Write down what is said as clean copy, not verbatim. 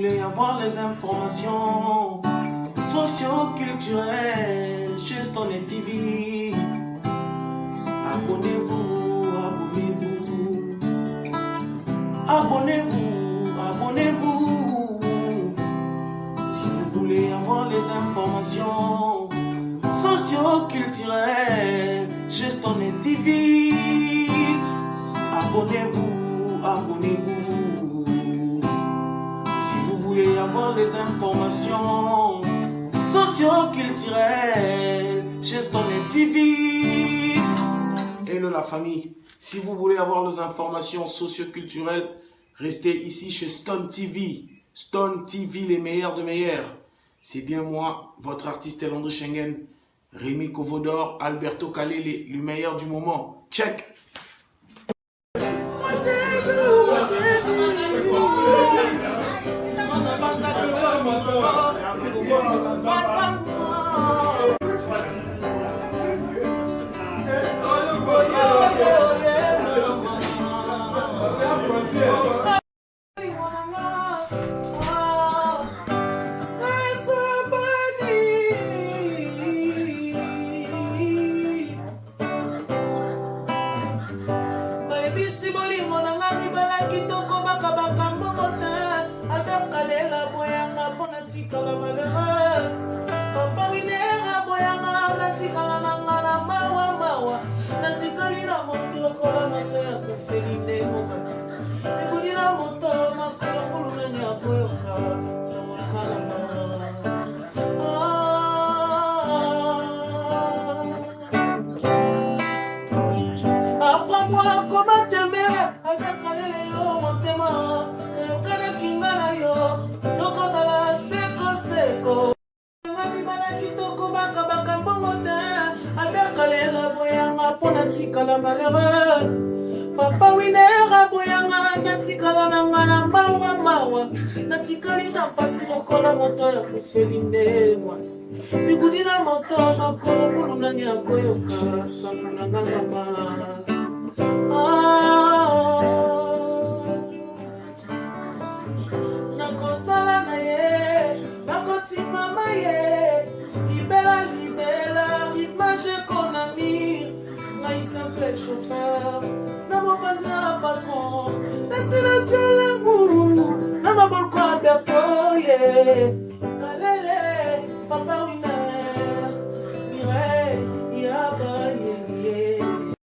voulez avoir les informations socio-culturelles chez Stone TV, abonnez-vous, abonnez-vous, abonnez-vous, abonnez-vous. Si vous voulez avoir les informations socio-culturelles chez Stone TV, abonnez-vous, abonnez-vous. Si vous voulez avoir les informations socio-culturelles chez Stone TV. Hello la famille, si vous voulez avoir les informations socio-culturelles, restez ici chez Stone TV. Stone TV, les meilleurs de meilleurs. C'est bien moi, votre artiste Elandre Schengen, Rémi Kovodor, Alberto Kalele, le meilleur du moment. Check. Apprends-moi comment t'aimer avec yo motema tokana kingana yo tokozala seko seko ngani bana kitoko baka baka mbongo te abekalela boyanga pona tikala malheureux papa winera boyanga natikala na ngana mawa mawa natikali na pasi lokola moto ya kufelinde mwasi bikudina moto makolo bulu nangi akoyoka sango na ngama nakosala na ye nakotimama ye libela libela image ekonami ngai simple chauffeur na mopanzi na patron destination lamour na mabolko aberto ye